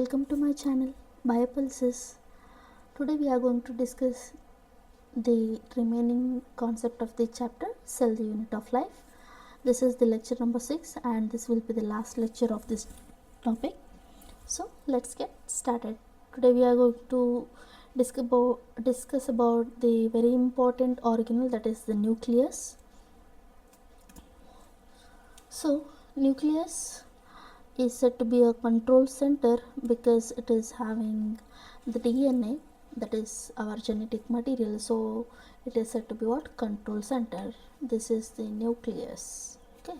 Welcome to my channel Biopulses. Today we are going to discuss the remaining concept of the chapter Cell, the Unit of Life. This is the lecture number 6 and this will be the last lecture of this topic. So let's get started. Today we are going to discuss about the very important organelle, that is the nucleus. So nucleus is said to be a control center because it is having the DNA, that is our genetic material. So it is said to be what? Control center. This is the nucleus. Okay.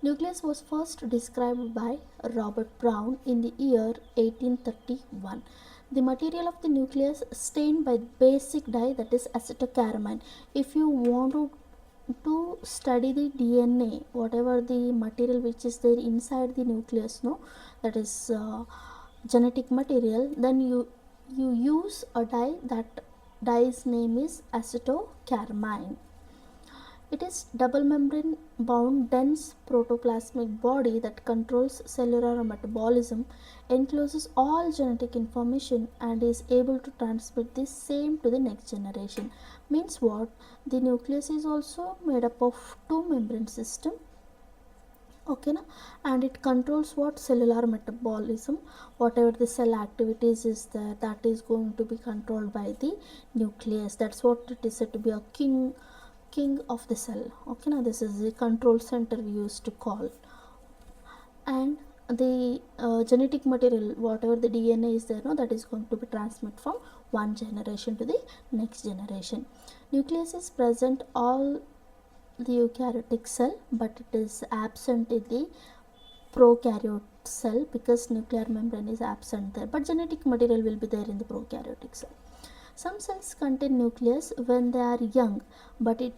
Nucleus was first described by Robert Brown in the year 1831. The material of the nucleus stained by basic dye, that is acetocaramine. If you want to study the DNA, whatever the material which is there inside the nucleus, that is genetic material, then you use a dye. That dye's name is acetocaramine. It is double membrane bound dense protoplasmic body that controls cellular metabolism, encloses all genetic information and is able to transmit the same to the next generation. Means what? The nucleus is also made up of two membrane system, okay na? And it controls what? Cellular metabolism. Whatever the cell activities is there, that is going to be controlled by the nucleus. That's what it is said to be a king of the cell. Okay, now this is the control center we used to call. And the genetic material, whatever the DNA is there, that is going to be transmitted from one generation to the next generation. Nucleus is present all the eukaryotic cell, but it is absent in the prokaryotic cell because nuclear membrane is absent there, but genetic material will be there in the prokaryotic cell. Some cells contain nucleus when they are young, but it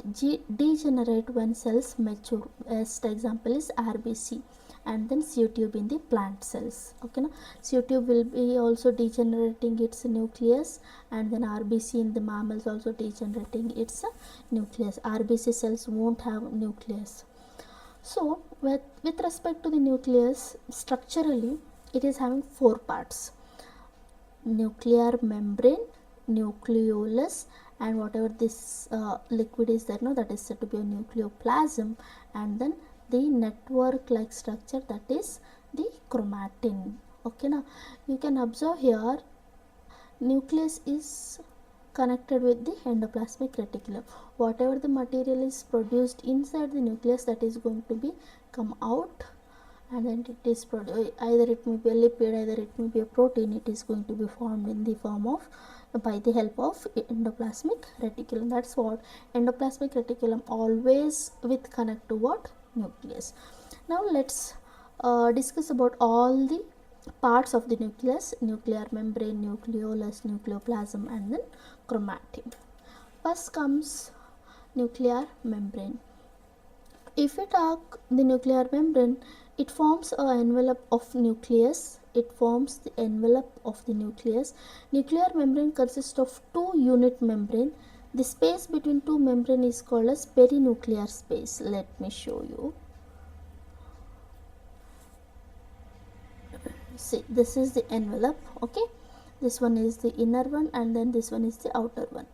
degenerate when cells mature. Best example is RBC and then CO-tube in the plant cells. Okay, now CO-tube will be also degenerating its nucleus, and then RBC in the mammals also degenerating its nucleus. RBC cells won't have nucleus. So with respect to the nucleus, structurally it is having four parts: nuclear membrane, nucleolus, and whatever this liquid is there, that is said to be a nucleoplasm, and then the network like structure, that is the chromatin. Okay, now you can observe here nucleus is connected with the endoplasmic reticulum. Whatever the material is produced inside the nucleus, that is going to be come out, and then it is either it may be a lipid, either it may be a protein. It is going to be formed in the form of by the help of endoplasmic reticulum. That's what endoplasmic reticulum always with connect to what? Nucleus. Now let's discuss about all the parts of the nucleus: nuclear membrane, nucleolus, nucleoplasm, and then chromatin. First comes nuclear membrane. If we talk the nuclear membrane, it forms an envelope of nucleus. It forms the envelope of the nucleus. Nuclear membrane consists of two unit membrane. The space between two membrane is called as perinuclear space. Let me show you. See, this is the envelope. Okay, this one is the inner one, and then this one is the outer one.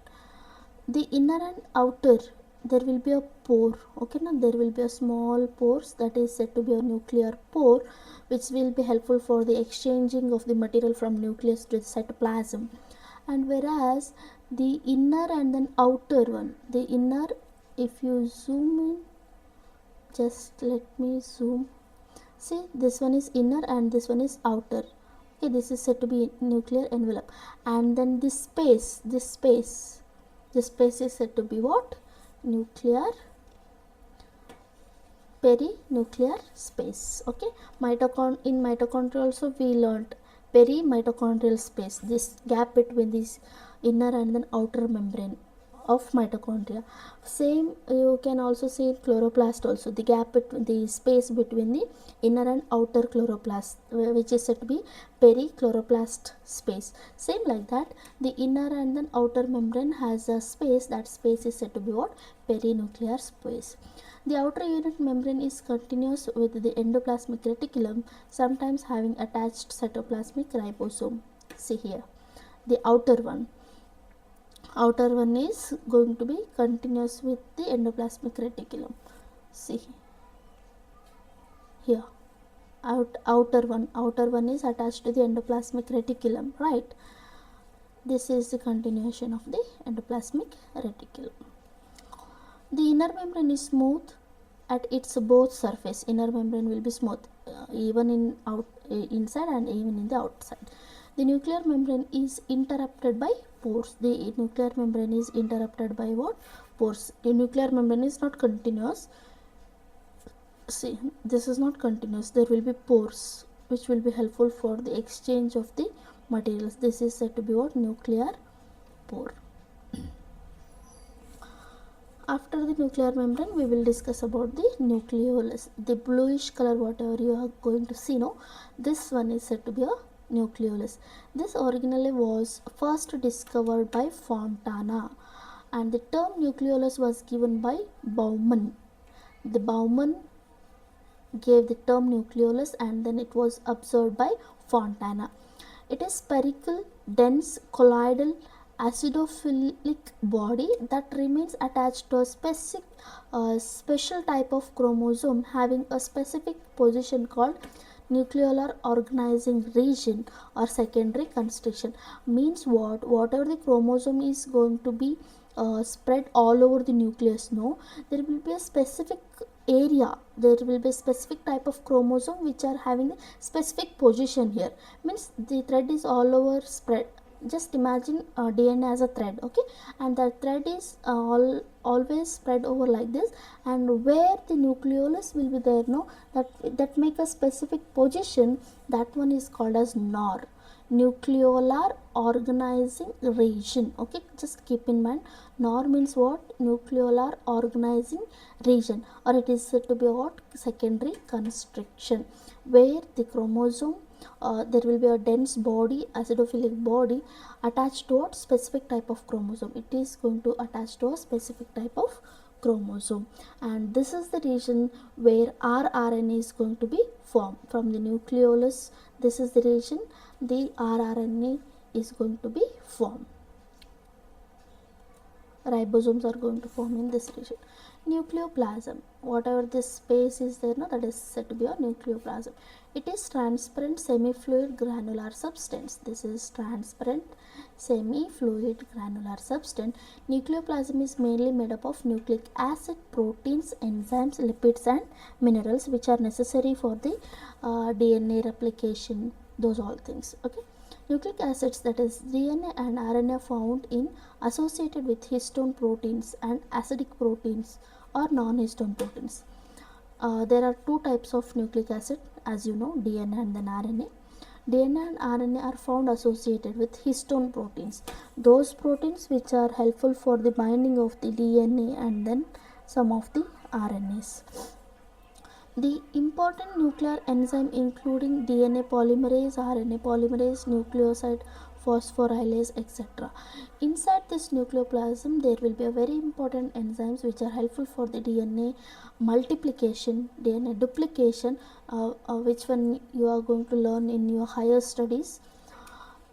The inner and outer, there will be a pore. Okay, now there will be a small pores, that is said to be a nuclear pore, which will be helpful for the exchanging of the material from nucleus to the cytoplasm. And whereas the inner and then outer one, the inner, if you zoom in, just let me zoom. See, this one is inner and this one is outer. Okay, this is said to be nuclear envelope. And then this space is said to be what? Nuclear perinuclear space. Okay, in mitochondria also we learnt perimitochondrial space, this gap between this inner and then outer membrane. of mitochondria. Same you can also see chloroplast also, the gap between the space between the inner and outer chloroplast, which is said to be perichloroplast space. Same like that, the inner and then outer membrane has a space, that space is said to be what? Perinuclear space. The outer unit membrane is continuous with the endoplasmic reticulum, sometimes having attached cytoplasmic ribosome. See here, the outer one is going to be continuous with the endoplasmic reticulum. See here, outer one is attached to the endoplasmic reticulum, right? This is the continuation of the endoplasmic reticulum. The inner membrane is smooth at its both surface. Inner membrane will be smooth even in inside and even in the outside. The nuclear membrane is interrupted by pores. The nuclear membrane is interrupted by what? Pores. The nuclear membrane is not continuous. See, this is not continuous. There will be pores which will be helpful for the exchange of the materials. This is said to be what? Nuclear pore. After the nuclear membrane, we will discuss about the nucleolus. The bluish color, whatever you are going to see now, this one is said to be a nucleolus. This originally was first discovered by Fontana, and the term nucleolus was given by Baumann. The Baumann gave the term nucleolus, and then it was observed by Fontana. It is spherical, dense, colloidal, acidophilic body that remains attached to a special type of chromosome having a specific position called nucleolar organizing region or secondary constriction. Means what? Whatever the chromosome is going to be spread all over the nucleus, no, there will be a specific area, there will be a specific type of chromosome which are having a specific position here. Means the thread is all over spread. Just imagine DNA as a thread, okay, and that thread is always spread over like this, and where the nucleolus will be there, no, that make a specific position, that one is called as NOR, nucleolar organizing region. Okay, just keep in mind, NOR means what? Nucleolar organizing region, or it is said to be what? Secondary constriction, where the chromosome there will be a dense body, acidophilic body attached to a specific type of chromosome. It is going to attach to a specific type of chromosome, and this is the region where rRNA is going to be formed from the nucleolus. This is the region the rRNA is going to be formed. Ribosomes are going to form in this region. Nucleoplasm, whatever this space is there, no, that is said to be a nucleoplasm. It is transparent semi-fluid granular substance. This is transparent semi-fluid granular substance. Nucleoplasm is mainly made up of nucleic acid, proteins, enzymes, lipids and minerals which are necessary for the DNA replication, those all things. Okay. Nucleic acids, that is DNA and RNA, found in associated with histone proteins and acidic proteins or non-histone proteins. There are two types of nucleic acid, as you know, DNA and then RNA. DNA and RNA are found associated with histone proteins, those proteins which are helpful for the binding of the DNA and then some of the RNAs. The important nuclear enzyme including DNA polymerase, RNA polymerase, nucleoside phosphorylase, etc. Inside this nucleoplasm, there will be a very important enzymes which are helpful for the DNA multiplication, DNA duplication, which one you are going to learn in your higher studies.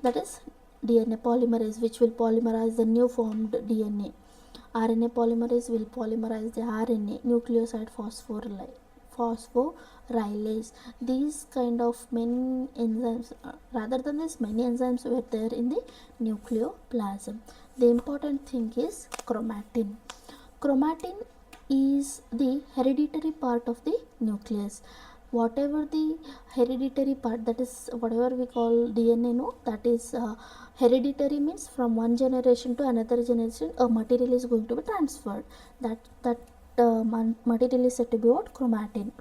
That is DNA polymerase, which will polymerize the new formed DNA. RNA polymerase will polymerize the RNA, nucleoside phosphorylase. These kind of many enzymes, rather than this, many enzymes were there in the nucleoplasm. The important thing is chromatin. Chromatin is the hereditary part of the nucleus. Whatever the hereditary part, that is whatever we call DNA, no, that is hereditary, means from one generation to another generation a material is going to be transferred. That material is said to be what? Chromatin.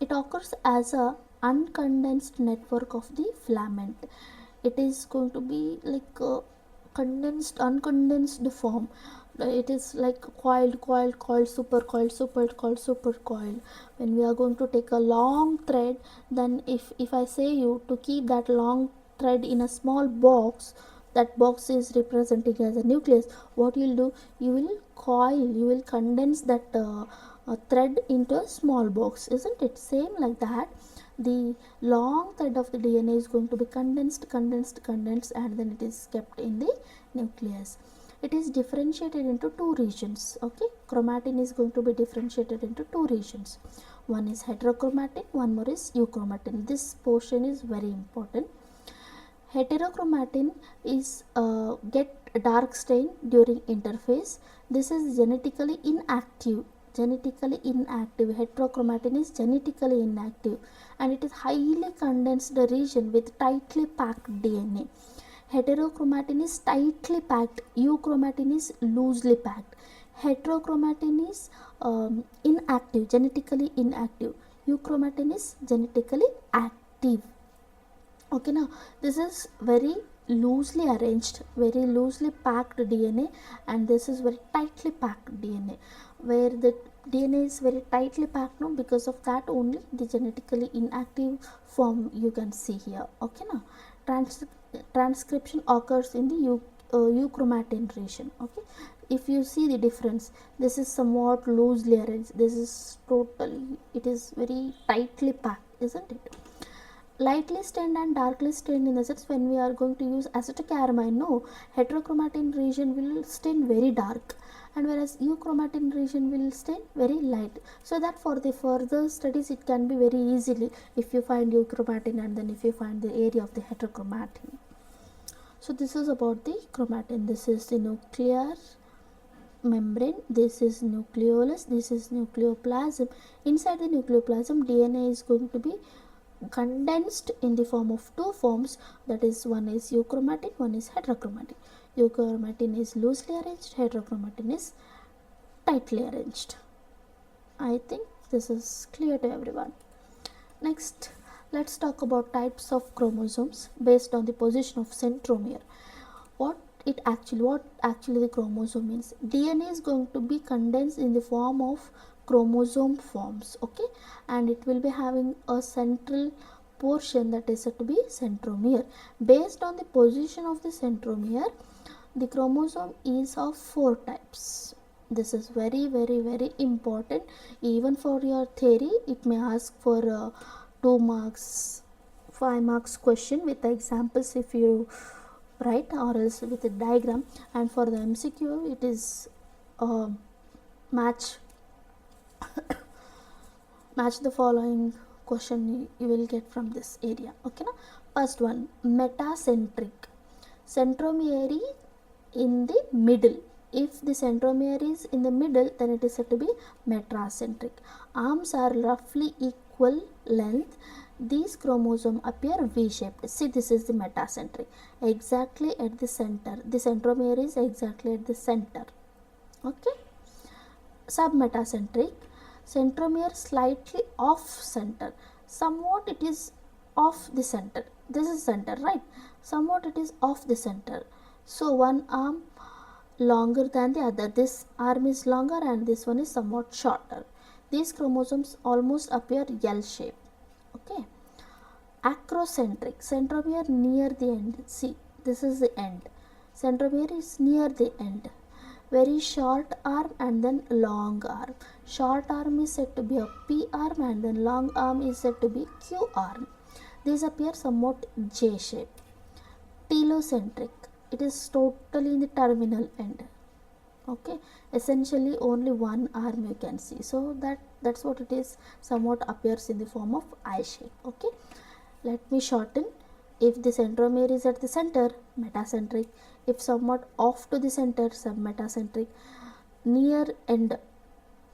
It occurs as a uncondensed network of the filament. It is going to be like uncondensed form. It is like coiled, super coiled. When we are going to take a long thread, then if I say you to keep that long thread in a small box, that box is representing as a nucleus. What you will do, you will condense that thread into a small box, isn't it? Same like that, the long thread of the DNA is going to be condensed, and then it is kept in the nucleus. It is differentiated into two regions. Okay, chromatin is going to be differentiated into two regions. One is heterochromatin, one more is euchromatin. This portion is very important. Heterochromatin is get dark stain during interphase. This is genetically inactive. Heterochromatin is genetically inactive, and it is highly condensed region with tightly packed DNA. Heterochromatin is tightly packed, euchromatin is loosely packed. Heterochromatin is inactive, genetically inactive. Euchromatin is genetically active. Okay, now this is very loosely arranged, very loosely packed DNA, and this is very tightly packed DNA. Where the DNA is very tightly packed, no, because of that only the genetically inactive form you can see here. Okay, now transcription occurs in the euchromatin region. Okay, if you see the difference, this is somewhat loosely arranged, this is totally, it is very tightly packed, isn't it? Lightly stained and darkly stained, in the sense when we are going to use acetic aramine, no, heterochromatin region will stain very dark, and whereas euchromatin region will stain very light. So that for the further studies it can be very easily if you find euchromatin and then if you find the area of the heterochromatin. So this is about the chromatin. This is the nuclear membrane, this is nucleolus, this is nucleoplasm. Inside the nucleoplasm, DNA is going to be condensed in the form of two forms, that is, one is euchromatin, one is heterochromatin. Euchromatin is loosely arranged, heterochromatin is tightly arranged. I think this is clear to everyone. Next, let's talk about types of chromosomes based on the position of centromere. What actually the chromosome means? DNA is going to be condensed in the form of chromosome forms. Okay, and it will be having a central portion that is said to be centromere. Based on the position of the centromere, the chromosome is of 4 types. This is very important. Even for your theory, it may ask for 2 marks, 5 marks question with the examples if you write, or else with a diagram. And for the MCQ, it is match the following question you will get from this area. Okay, now first one, metacentric. Centromere in the middle. If the centromere is in the middle, then it is said to be metacentric. Arms are roughly equal length. These chromosomes appear V-shaped. See, this is the metacentric, exactly at the center. The centromere is exactly at the center. Okay. Submetacentric, centromere slightly off center. Somewhat it is off the center. This is center, right? Somewhat it is off the center. So one arm longer than the other. This arm is longer and this one is somewhat shorter. These chromosomes almost appear L shape. Okay. Acrocentric, centromere near the end. See, this is the end. Centromere is near the end. Very short arm and then long arm. Short arm is said to be a P arm and then long arm is said to be Q arm. These appear somewhat J shape. Telocentric, it is totally in the terminal end. Okay, essentially only one arm you can see. So that's what it is, somewhat appears in the form of I shape. Okay, let me shorten. If the centromere is at the center, metacentric. If somewhat off to the center, submetacentric. Near end,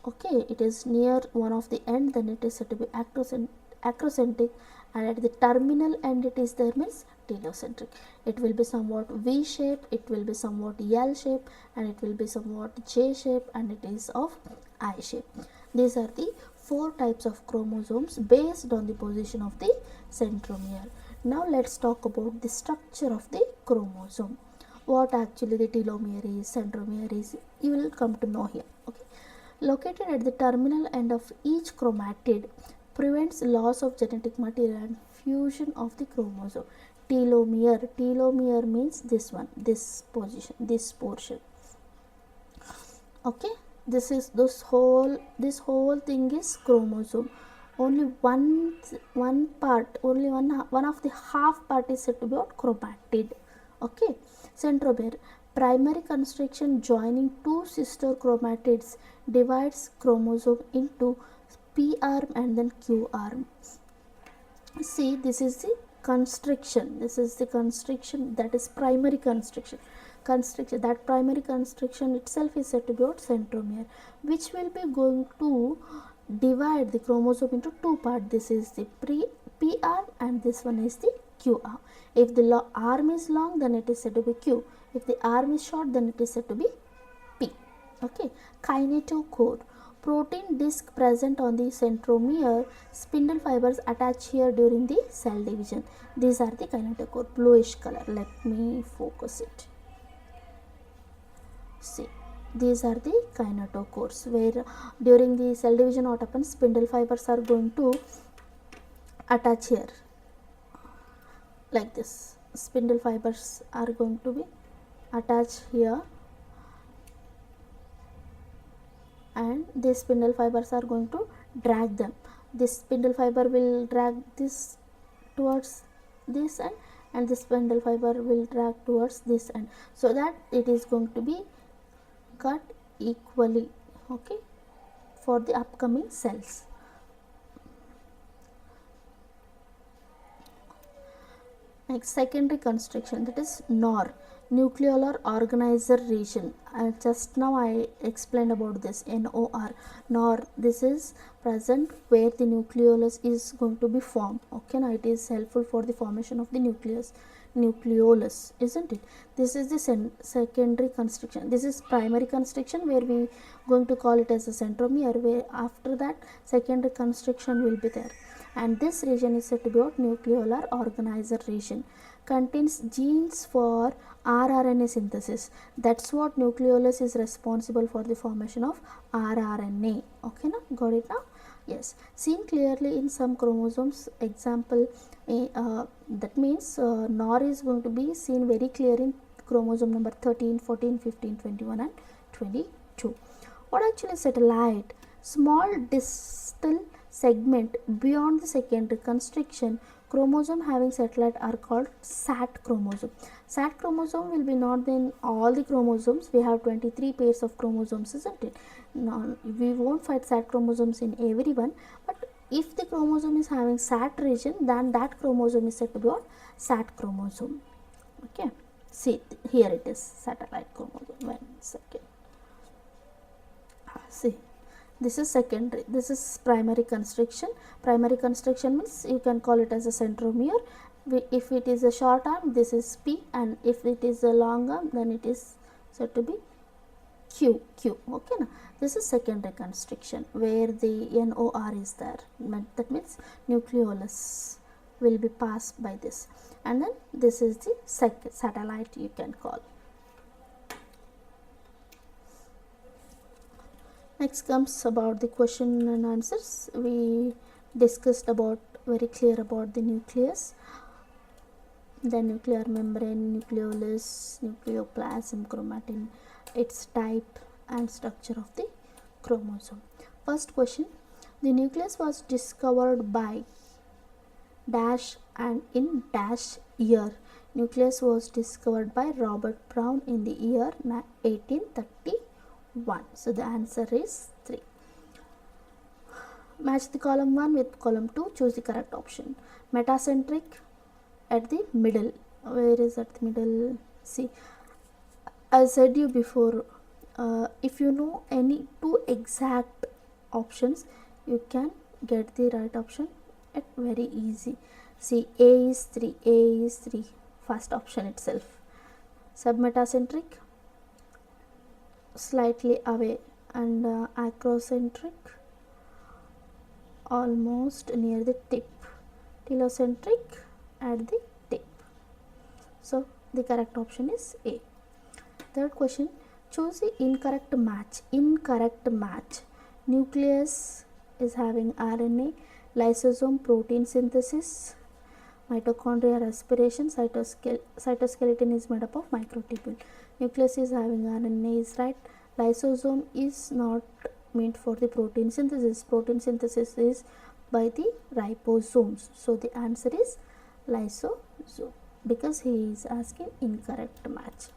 okay, it is near one of the end, then it is said to be acrocentric, and at the terminal end it is there, means telocentric. It will be somewhat V shape, it will be somewhat L shape, and it will be somewhat J shape, and it is of I shape. These are the 4 types of chromosomes based on the position of the centromere. Now let's talk about the structure of the chromosome. what actually the telomere is, centromere is, you will come to know here. Okay, located at the terminal end of each chromatid, prevents loss of genetic material and fusion of the chromosome. Telomere means this one, this position, this portion. Okay, this whole thing is chromosome. Only one part, only one of the half part is said to be chromatid. Okay, centromere, primary constriction joining two sister chromatids, divides chromosome into P arm and then Q arm. See, this is the constriction. This is the constriction, that is primary constriction. That primary constriction itself is said to be centromere, which will be going to divide the chromosome into two parts. This is the P arm and this one is the Q arm. If the arm is long, then it is said to be Q. If the arm is short, then it is said to be P. Okay, kinetochore, protein disc present on the centromere, spindle fibers attach here during the cell division. These are the kinetochore, bluish color. Let me focus it. See, these are the kinetochores, where during the cell division what happens, spindle fibers are going to attach here like this. Spindle fibers are going to be attached here, and these spindle fibers are going to drag them. This spindle fiber will drag this towards this end, and this spindle fiber will drag towards this end, so that it is going to be cut equally. Okay, for the upcoming cells. Next, secondary constriction, that is NOR, nucleolar organizer region. Just now I explained about this, NOR. This is present where the nucleolus is going to be formed. Okay, now it is helpful for the formation of the nucleolus, isn't it? This is the secondary constriction. This is primary constriction, where we going to call it as a centromere, where after that secondary constriction will be there. And this region is said to be nucleolar organizer region. Contains genes for rRNA synthesis. That's what nucleolus is responsible for the formation of rRNA. Okay, now got it now? Yes, seen clearly in some chromosomes. Example, that means NOR is going to be seen very clear in chromosome number 13, 14, 15, 21 and 22. What actually satellite? Small distal segment beyond the secondary constriction chromosome having satellite are called SAT chromosome. SAT chromosome will be not in all the chromosomes. We have 23 pairs of chromosomes, isn't it? Now, we won't find SAT chromosomes in everyone, but if the chromosome is having SAT region, then that chromosome is said to be SAT chromosome. Okay, see, here it is, satellite chromosome. 1 second. See, this is secondary, this is primary constriction. Primary constriction means you can call it as a centromere. If it is a short arm, this is P, and if it is a long arm, then it is said to be Q. Okay, now this is secondary constriction, where the NOR is there. That means nucleolus will be passed by this, and then this is the satellite, you can call. Next comes about the question and answers. We discussed about very clear about the nucleus, the nuclear membrane, nucleolus, nucleoplasm, chromatin, its type and structure of the chromosome. First question, the nucleus was discovered by dash and in dash year. Nucleus was discovered by Robert Brown in the year 1831. So the answer is 3. Match the column 1 with column 2. Choose the correct option. Metacentric at the middle. Where is at the middle? See, I said you before, if you know any 2 exact options, you can get the right option at very easy. See, A is 3. First option itself. Submetacentric, slightly away, and acrocentric, almost near the tip. Telocentric at the tip. So the correct option is A. Third question, choose the incorrect match. Incorrect match. Nucleus is having RNA, lysosome protein synthesis, mitochondria respiration, cytoskeleton is made up of microtubule. Nucleus is having RNA is right. Lysosome is not meant for the protein synthesis. Protein synthesis is by the ribosomes. So the answer is lysosome, because he is asking incorrect match.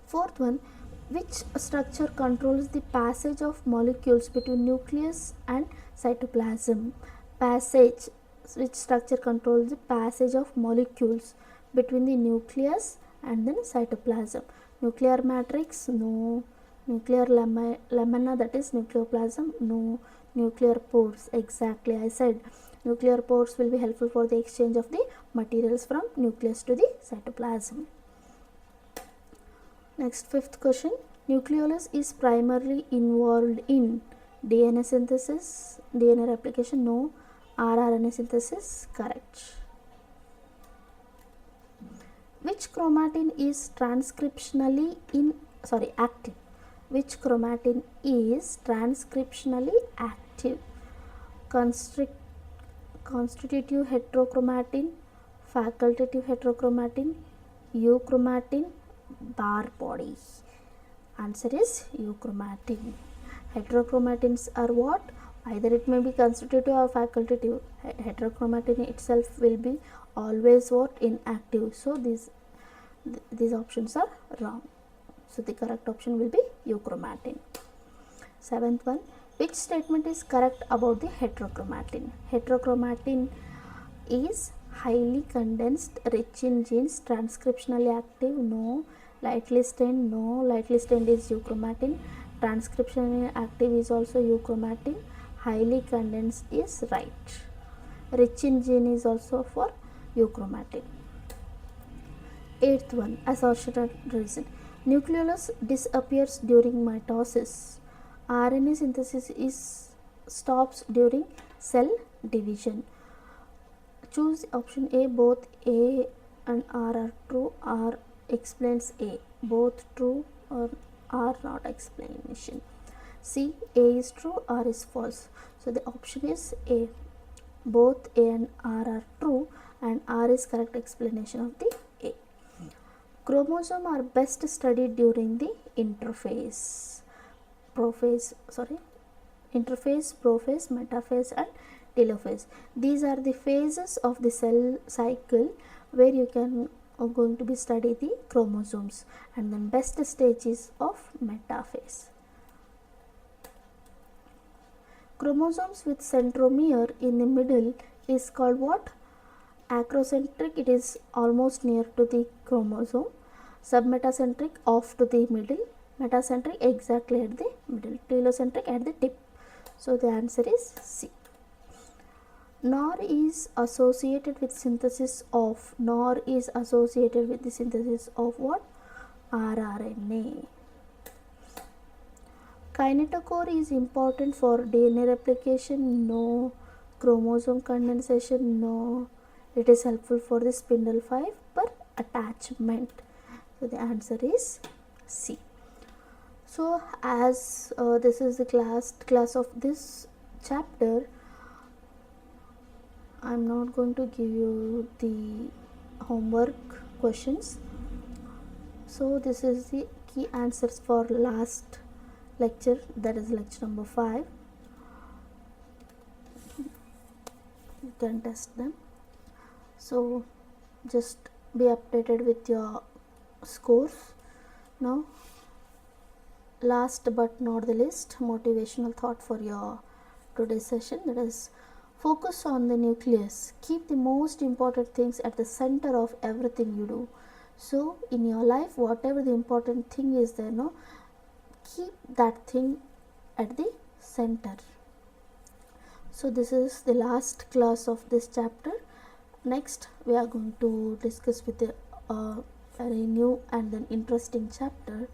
Fourth one, which structure controls the passage of molecules between nucleus and cytoplasm? Passage. Which structure controls the passage of molecules between the nucleus and then cytoplasm? Nuclear matrix? No. Nuclear lamina, that is nucleoplasm? No. Nuclear pores? Exactly, I said nuclear pores will be helpful for the exchange of the materials from nucleus to the cytoplasm. Next, fifth question, nucleolus is primarily involved in DNA synthesis, DNA replication? No. rRNA synthesis? Correct. Which chromatin is transcriptionally active? Which chromatin is transcriptionally active? Constitutive heterochromatin, facultative heterochromatin, euchromatin, bar body. Answer is euchromatin. Heterochromatins are what? Either it may be constitutive or facultative. Heterochromatin itself will be always what? Inactive. So these options are wrong. So the correct option will be euchromatin. Seventh one, which statement is correct about the heterochromatin? Heterochromatin is highly condensed, rich in genes, transcriptionally active? No. Lightly stained? No. Lightly stained is euchromatin. Transcriptionally active is also euchromatin. Highly condensed is right. Rich in gene is also for euchromatin. Eighth one, associated reason. Nucleolus disappears during mitosis. RNA synthesis stops during cell division. Choose option A. Both A and R are true. R explains A. Both true or R not explanation. C. A is true, R is false. So the option is A. Both A and R are true and R is correct explanation of the A. Chromosomes are best studied during the interphase, prophase, metaphase and telophase. These are the phases of the cell cycle where you can going to be study the chromosomes, and then best stage is of metaphase. Chromosomes with centromere in the middle is called what? Acrocentric, it is almost near to the chromosome. Submetacentric, off to the middle. Metacentric, exactly at the middle. Telocentric, at the tip. So the answer is C. NOR is associated with synthesis of what? rRNA. Kinetochore is important for DNA replication? No. Chromosome condensation? No. It is helpful for the spindle fiber attachment. So the answer is C. So as this is the class of this chapter, I am not going to give you the homework questions. So this is the key answers for last lecture, that is lecture number 5. You can test them. So just be updated with your scores. Now, last but not the least, motivational thought for your today's session, that is, focus on the nucleus. Keep the most important things at the center of everything you do. So in your life, whatever the important thing is there, keep that thing at the center. So this is the last class of this chapter. Next we are going to discuss with a very new and then interesting chapter.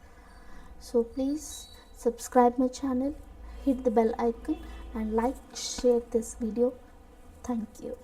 So please subscribe my channel, hit the bell icon and share this video. Thank you.